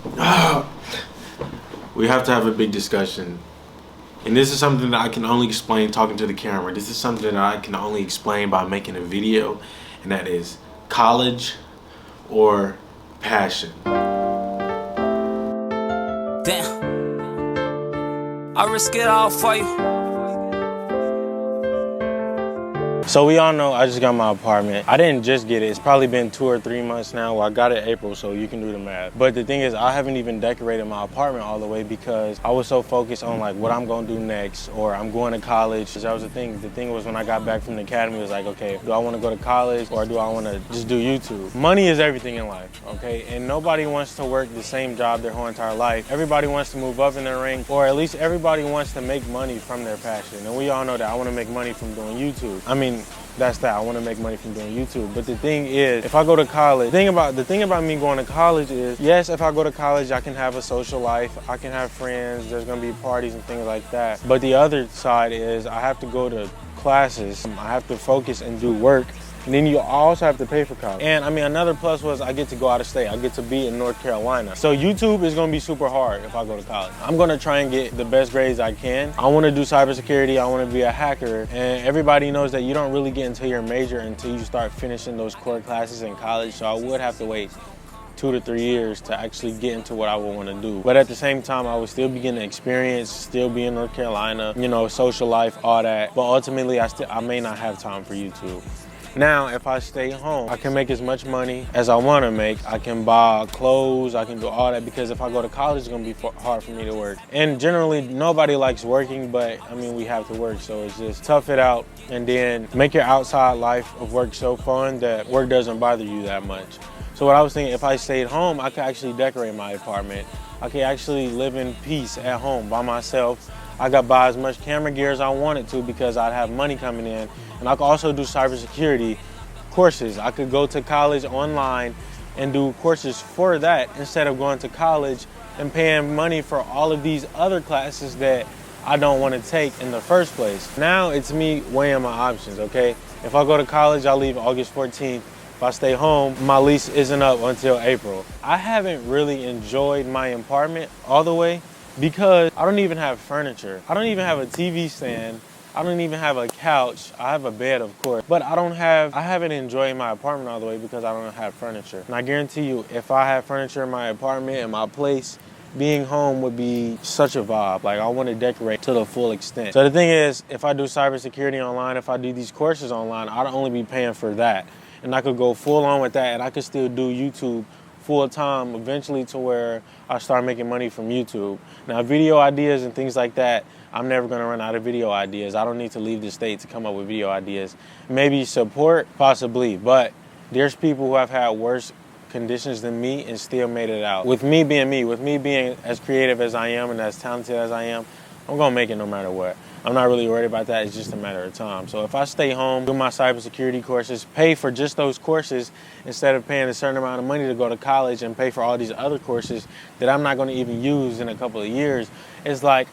We have to have a big discussion. And this is something that I can only explain talking to the camera. This is something that I can only explain by making a video, and that is college or passion. Damn, I risk it all for you. So we all know I just got my apartment. I didn't just get it. It's probably been 2 or 3 months now. Well, I got it in April, so you can do the math. But the thing is, I haven't even decorated my apartment all the way because I was so focused on like what I'm gonna do next, or I'm going to college. That was the thing. The thing was when I got back from the academy, it was like, okay, do I wanna go to college or do I wanna just do YouTube? Money is everything in life, okay? And nobody wants to work the same job their whole entire life. Everybody wants to move up in their rank, or at least everybody wants to make money from their passion. And we all know that I wanna make money from doing YouTube. I mean, that's that. I want to make money from doing YouTube. But the thing is, if I go to college, the thing about me going to college is, yes, if I go to college, I can have a social life. I can have friends. There's going to be parties and things like that. But the other side is I have to go to classes. I have to focus and do work. And then you also have to pay for college. And I mean, another plus was I get to go out of state. I get to be in North Carolina. So YouTube is gonna be super hard if I go to college. I'm gonna try and get the best grades I can. I wanna do cybersecurity, I wanna be a hacker. And everybody knows that you don't really get into your major until you start finishing those core classes in college. So I would have to wait 2 to 3 years to actually get into what I would want to do. But at the same time, I would still be getting experience, still be in North Carolina, you know, social life, all that. But ultimately, I may not have time for YouTube. Now, if I stay home, I can make as much money as I want to make. I can buy clothes, I can do all that, because if I go to college, it's going to be hard for me to work. And generally, nobody likes working, but I mean, we have to work, so it's just tough it out and then make your outside life of work so fun that work doesn't bother you that much. So what I was thinking, if I stayed home, I could actually decorate my apartment. I could actually live in peace at home by myself. I could buy as much camera gear as I wanted to because I'd have money coming in. And I could also do cybersecurity courses. I could go to college online and do courses for that instead of going to college and paying money for all of these other classes that I don't want to take in the first place. Now it's me weighing my options, okay? If I go to college, I'll leave August 14th. If I stay home, my lease isn't up until April. I haven't really enjoyed my apartment all the way because I don't even have furniture. I don't even have a TV stand. I don't even have a couch. I have a bed, of course, but I haven't enjoyed my apartment all the way because I don't have furniture. And I guarantee you, if I had furniture in my apartment and my place, being home would be such a vibe. Like, I want to decorate to the full extent. So the thing is, if I do cybersecurity online, if I do these courses online, I'd only be paying for that. And I could go full on with that, and I could still do YouTube full time eventually to where I start making money from YouTube. Now, video ideas and things like that, I'm never gonna run out of video ideas. I don't need to leave the state to come up with video ideas. Maybe support, possibly, but there's people who have had worse conditions than me and still made it out. With me being as creative as I am and as talented as I am, I'm gonna make it no matter what. I'm not really worried about that. It's just a matter of time. So if I stay home, do my cybersecurity courses, pay for just those courses instead of paying a certain amount of money to go to college and pay for all these other courses that I'm not going to even use in a couple of years, it's like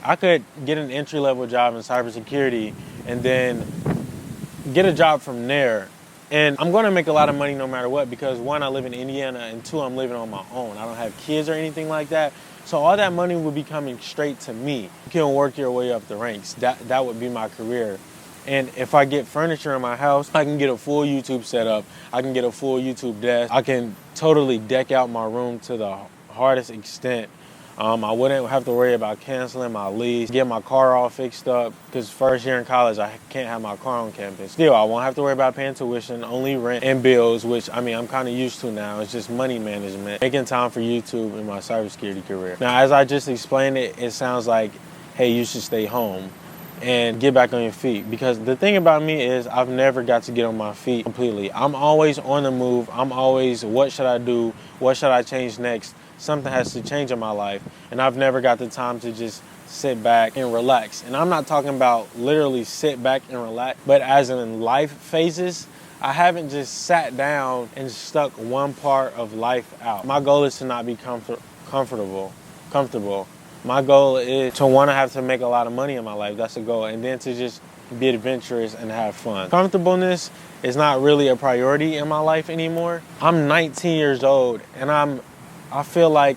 I could get an entry-level job in cybersecurity and then get a job from there. And I'm going to make a lot of money no matter what because, one, I live in Indiana, and two, I'm living on my own. I don't have kids or anything like that. So all that money would be coming straight to me. You can work your way up the ranks. That would be my career. And if I get furniture in my house, I can get a full YouTube setup. I can get a full YouTube desk. I can totally deck out my room to the hardest extent. I wouldn't have to worry about canceling my lease, get my car all fixed up, because first year in college, I can't have my car on campus. Still, I won't have to worry about paying tuition, only rent and bills, which, I mean, I'm kind of used to now. It's just money management, making time for YouTube in my cybersecurity career. Now, as I just explained it, it sounds like, hey, you should stay home and get back on your feet. Because the thing about me is I've never got to get on my feet completely. I'm always on the move. I'm always, what should I do? What should I change next? Something has to change in my life, and I've never got the time to just sit back and relax. And I'm not talking about literally sit back and relax, but as in life phases, I haven't just sat down and stuck one part of life out. My goal is to not be comfortable. My goal is to want to have to make a lot of money in my life. That's the goal. And then to just be adventurous and have fun. Comfortableness is not really a priority in my life anymore. I'm 19 years old, and I feel like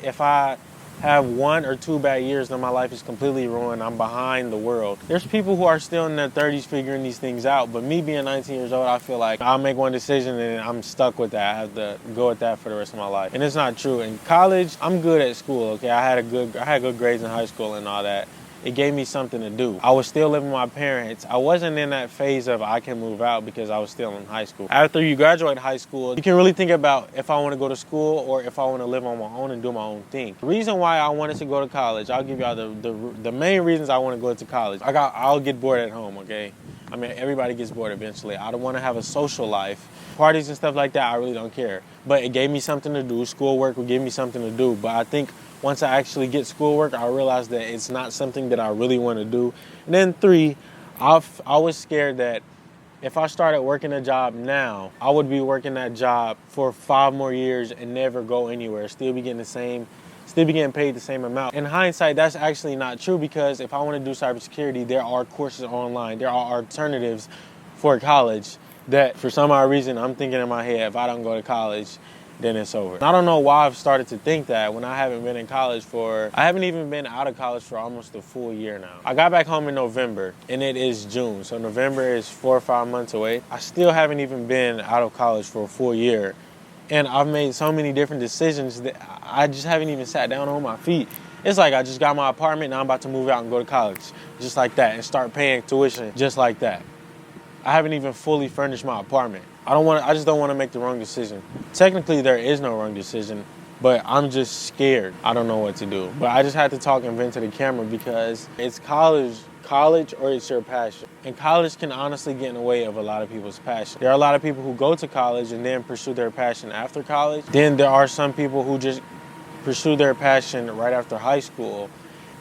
if I have 1 or 2 bad years, then my life is completely ruined. I'm behind the world. There's people who are still in their 30s figuring these things out, but me being 19 years old, I feel like I'll make one decision and I'm stuck with that. I have to go with that for the rest of my life. And it's not true. In college, I'm good at school, okay? I had good grades in high school and all that. It gave me something to do. I was still living with my parents. I wasn't in that phase of I can move out because I was still in high school. After you graduate high school, you can really think about if I want to go to school or if I want to live on my own and do my own thing. The reason why I wanted to go to college, I'll give y'all the main reasons I want to go to college. I'll get bored at home, okay? I mean, everybody gets bored eventually. I don't want to have a social life. Parties and stuff like that, I really don't care. But it gave me something to do. Schoolwork would give me something to do. But I think once I actually get schoolwork, I realized that it's not something that I really want to do. And then 3, I was scared that if I started working a job now, I would be working that job for 5 more years and never go anywhere, still be getting paid the same amount. In hindsight, that's actually not true because if I want to do cybersecurity, there are courses online, there are alternatives for college that for some odd reason I'm thinking in my head, if I don't go to college, then it's over. And I don't know why I've started to think that when I haven't been in college I haven't even been out of college for almost a full year now. I got back home in November and it is June. So November is 4 or 5 months away. I still haven't even been out of college for a full year. And I've made so many different decisions that I just haven't even sat down on my feet. It's like I just got my apartment, now I'm about to move out and go to college. Just like that, and start paying tuition just like that. I haven't even fully furnished my apartment. I just don't want to make the wrong decision. Technically, there is no wrong decision, but I'm just scared. I don't know what to do. But I just had to talk and vent to the camera because it's college or it's your passion. And college can honestly get in the way of a lot of people's passion. There are a lot of people who go to college and then pursue their passion after college. Then there are some people who just pursue their passion right after high school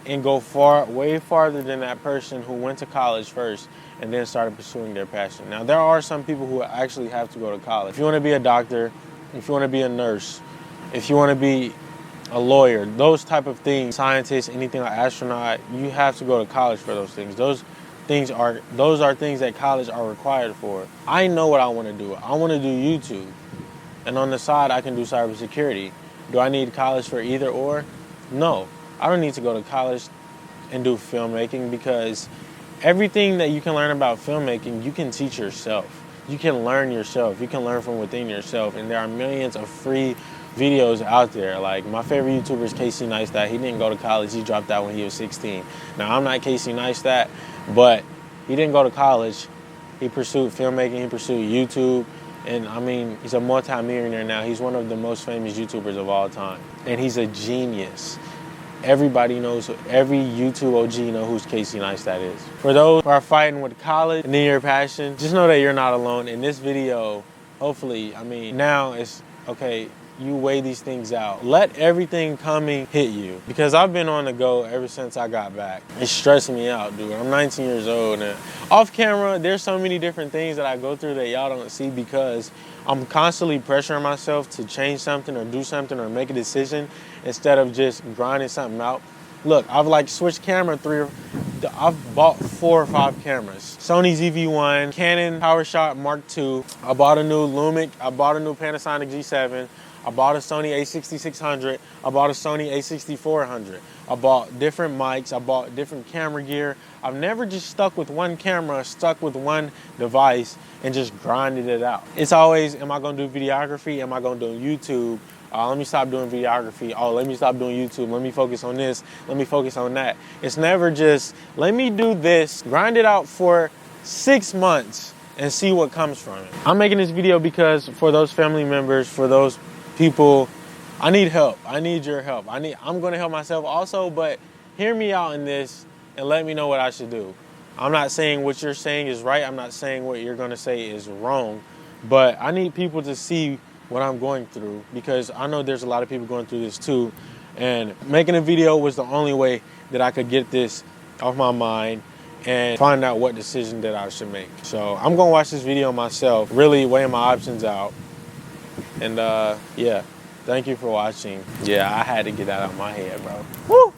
and go way farther than that person who went to college first and then started pursuing their passion. Now, there are some people who actually have to go to college. If you want to be a doctor, if you want to be a nurse, if you want to be a lawyer, those type of things, scientists, anything like astronaut, you have to go to college for those things. Those are things that college are required for. I know what I want to do. I want to do YouTube. And on the side, I can do cybersecurity. Do I need college for either or? No. I don't need to go to college and do filmmaking because everything that you can learn about filmmaking, you can teach yourself. You can learn yourself. You can learn from within yourself. And there are millions of free videos out there. Like my favorite YouTuber is Casey Neistat. He didn't go to college. He dropped out when he was 16. Now, I'm not Casey Neistat, but he didn't go to college. He pursued filmmaking. He pursued YouTube. And I mean, he's a multi-millionaire now. He's one of the most famous YouTubers of all time. And he's a genius. Everybody knows, every YouTube OG knows who Casey Neistat is. For those who are fighting with college and then your passion, just know that you're not alone. In this video, hopefully, I mean, now it's, okay, you weigh these things out. Let everything coming hit you. Because I've been on the go ever since I got back. It's stressing me out, dude. I'm 19 years old and off camera, there's so many different things that I go through that y'all don't see because I'm constantly pressuring myself to change something or do something or make a decision instead of just grinding something out. Look, I've like switched camera I've bought 4 or 5 cameras. Sony ZV-1, Canon PowerShot Mark II. I bought a new Lumix. I bought a new Panasonic G7. I bought a Sony a6600. I bought a Sony a6400. I bought different mics. I bought different camera gear. I've never just stuck with one camera, stuck with one device and just grinded it out. It's always, am I gonna do videography? Am I gonna do YouTube? Let me stop doing videography. Oh, let me stop doing YouTube. Let me focus on this. Let me focus on that. It's never just, let me do this, grind it out for 6 months and see what comes from it. I'm making this video because for those family members, for those people, I need help. I need your help. I'm gonna help myself also, but hear me out in this and let me know what I should do. I'm not saying what you're saying is right. I'm not saying what you're gonna say is wrong, but I need people to see what I'm going through because I know there's a lot of people going through this too. And making a video was the only way that I could get this off my mind and find out what decision that I should make. So I'm gonna watch this video myself, really weighing my options out. And yeah, thank you for watching. Yeah, I had to get that out of my head, bro. Woo!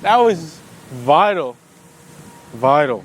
That was vital. Vital.